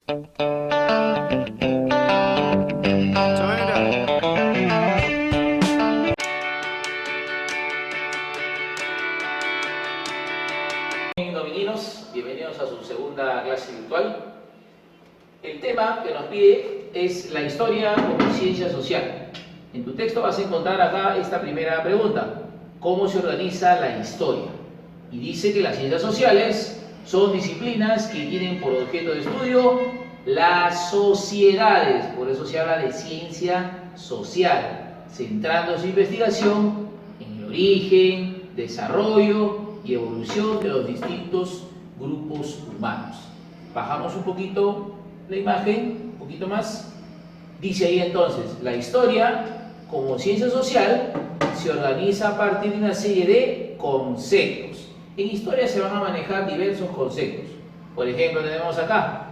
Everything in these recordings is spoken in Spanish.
Domininos, bienvenidos a su segunda clase virtual. El tema que nos pide es la historia como ciencia social. En tu texto vas a encontrar acá esta primera pregunta: ¿cómo se organiza la historia? Y dice que las ciencias sociales son disciplinas que tienen por objeto de estudio las sociedades, por eso se habla de ciencia social, centrando su investigación en el origen, desarrollo y evolución de los distintos grupos humanos. Bajamos un poquito la imagen, un poquito más. Dice ahí entonces, la historia como ciencia social se organiza a partir de una serie de conceptos. En historia se van a manejar diversos conceptos. Por ejemplo, tenemos acá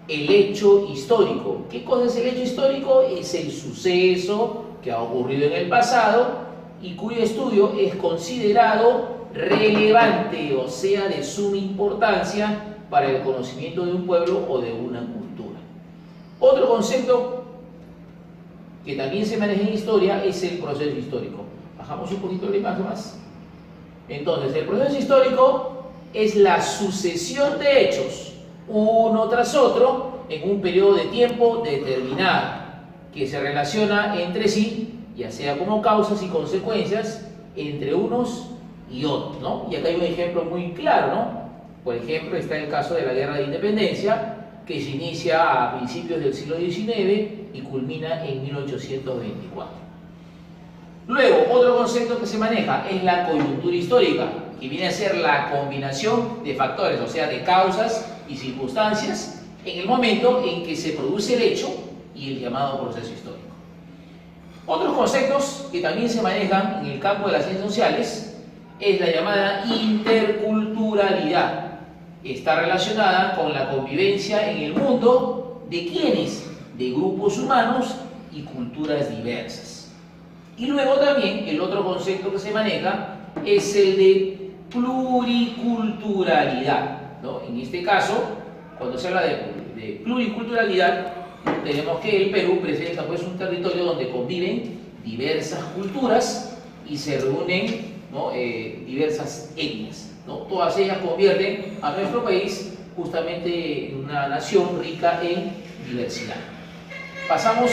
el hecho histórico. ¿Qué cosa es el hecho histórico? Es el suceso que ha ocurrido en el pasado y cuyo estudio es considerado relevante, o sea, de suma importancia para el conocimiento de un pueblo o de una cultura. Otro concepto que también se maneja en historia es el proceso histórico. Bajamos un poquito la imagen más. Entonces, el proceso histórico es la sucesión de hechos, uno tras otro, en un periodo de tiempo determinado, que se relaciona entre sí, ya sea como causas y consecuencias, entre unos y otros, ¿no? Y acá hay un ejemplo muy claro, ¿no? Por ejemplo, está el caso de la Guerra de Independencia, que se inicia a principios del siglo XIX y culmina en 1824. Luego, otro concepto que se maneja es la coyuntura histórica, que viene a ser la combinación de factores, o sea, de causas y circunstancias en el momento en que se produce el hecho y el llamado proceso histórico. Otros conceptos que también se manejan en el campo de las ciencias sociales es la llamada interculturalidad. Está relacionada con la convivencia en el mundo de ¿quiénes? De grupos humanos y culturas diversas. Y luego también el otro concepto que se maneja es el de pluriculturalidad, ¿no? En este caso, cuando se habla de pluriculturalidad, tenemos que el Perú presenta pues un territorio donde conviven diversas culturas y se reúnen, ¿no? Diversas etnias, ¿no? Todas ellas convierten a nuestro país justamente en una nación rica en diversidad. Pasamos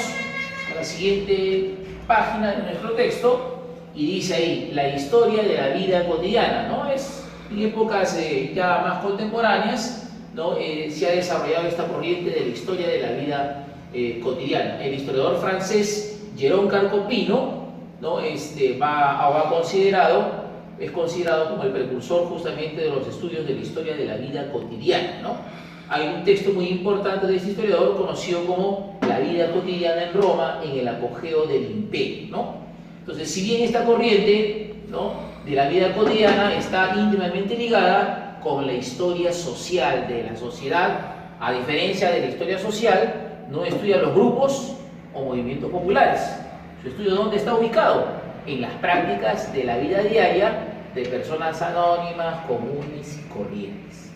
a la siguiente página de nuestro texto y dice ahí la historia de la vida cotidiana, ¿no? Es en épocas ya más contemporáneas, ¿no? Se ha desarrollado esta corriente de la historia de la vida cotidiana. El historiador francés Jérôme Carcopino, ¿no? Es considerado como el precursor justamente de los estudios de la historia de la vida cotidiana, ¿no? Hay un texto muy importante de este historiador conocido como La vida cotidiana en Roma en el apogeo del imperio, ¿no? Entonces, si bien esta corriente, ¿no?, de la vida cotidiana está íntimamente ligada con la historia social de la sociedad, a diferencia de la historia social, no estudia los grupos o movimientos populares. Su estudio, ¿dónde está ubicado? En las prácticas de la vida diaria de personas anónimas, comunes y corrientes.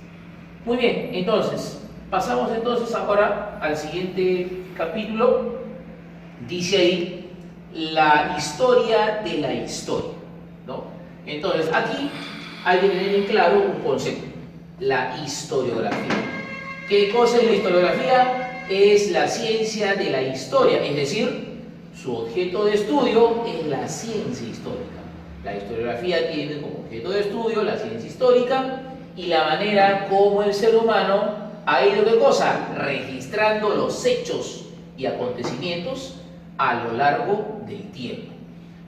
Muy bien, entonces, pasamos entonces ahora al siguiente capítulo. Dice ahí la historia de la historia, ¿no? Entonces, aquí hay que tener en claro un concepto: la historiografía. ¿Qué cosa es la historiografía? Es la ciencia de la historia, es decir, su objeto de estudio es la ciencia histórica. La historiografía tiene como objeto de estudio la ciencia histórica y la manera como el ser humano ha ido, ¿qué cosa?, registrando los hechos y acontecimientos a lo largo del tiempo.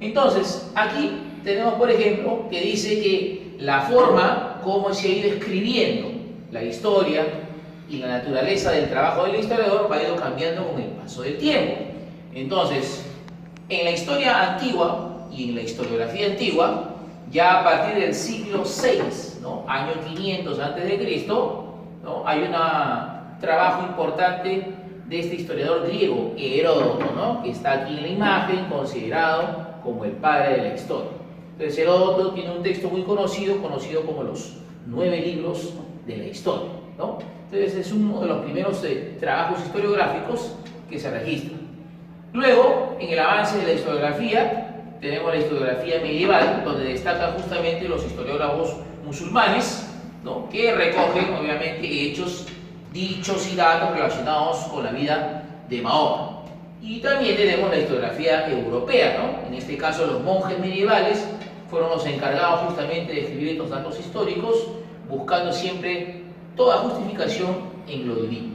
Entonces, aquí tenemos, por ejemplo, que dice que la forma como se ha ido escribiendo la historia y la naturaleza del trabajo del historiador va ido cambiando con el paso del tiempo. Entonces, en la historia antigua y en la historiografía antigua, ya a partir del siglo VI, ¿no?, año 500 a.C., ¿no?, hay un trabajo importante de este historiador griego, Heródoto, ¿no?, que está aquí en la imagen, considerado como el padre de la historia. Entonces, Heródoto tiene un texto muy conocido como los 9 libros de la historia, ¿no? Entonces es uno de los primeros trabajos historiográficos que se registran. Luego, en el avance de la historiografía, tenemos la historiografía medieval, donde destacan justamente los historiógrafos musulmanes, ¿no?, que recogen obviamente hechos, dichos y datos relacionados con la vida de Mahoma. Y también tenemos la historiografía europea, ¿no? En este caso los monjes medievales fueron los encargados justamente de escribir estos datos históricos, buscando siempre toda justificación en lo divino.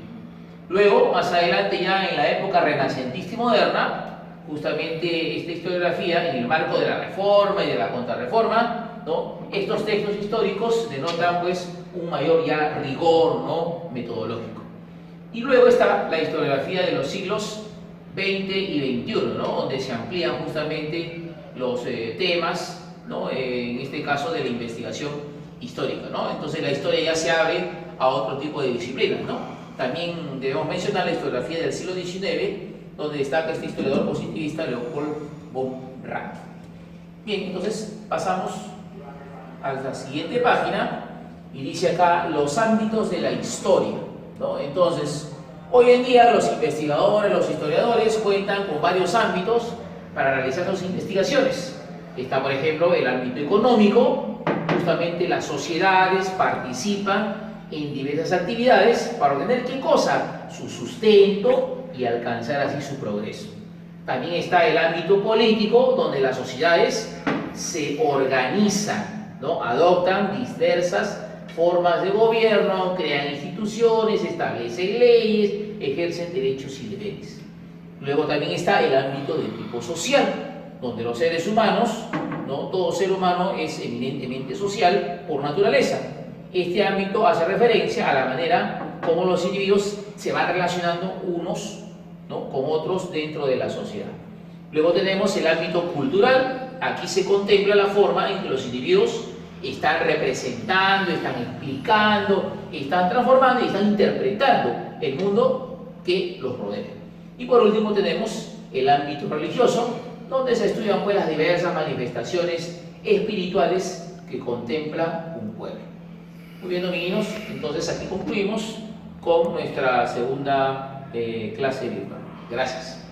Luego, más adelante, ya en la época renacentista y moderna, justamente esta historiografía, en el marco de la Reforma y de la Contrarreforma, ¿no?, estos textos históricos denotan pues un mayor ya rigor, ¿no?, metodológico. Y luego está la historiografía de los siglos XX y XXI, ¿no?, donde se amplían justamente los temas, ¿no?, en este caso de la investigación histórica, ¿no? Entonces la historia ya se abre a otro tipo de disciplinas, ¿no? También debemos mencionar la historiografía del siglo XIX, donde destaca este historiador positivista Leopold von Ranke. Bien, entonces pasamos a la siguiente página y dice acá los ámbitos de la historia, ¿no? Entonces, hoy en día los investigadores, los historiadores cuentan con varios ámbitos para realizar sus investigaciones. Está, por ejemplo, el ámbito económico. Justamente las sociedades participan en diversas actividades para obtener ¿qué cosa? Su sustento y alcanzar así su progreso. También está el ámbito político, donde las sociedades se organizan, ¿no?, adoptan diversas formas de gobierno, crean instituciones, establecen leyes, ejercen derechos y deberes. Luego también está el ámbito del tipo social, donde los seres humanos, ¿no?, todo ser humano es eminentemente social por naturaleza. Este ámbito hace referencia a la manera como los individuos se van relacionando unos, ¿no?, con otros dentro de la sociedad. Luego tenemos el ámbito cultural. Aquí se contempla la forma en que los individuos están representando, están explicando, están transformando y están interpretando el mundo que los rodea. Y por último tenemos el ámbito religioso, donde se estudian pues las diversas manifestaciones espirituales que contempla un pueblo. Muy bien, niños, entonces aquí concluimos con nuestra segunda clase virtual. Gracias.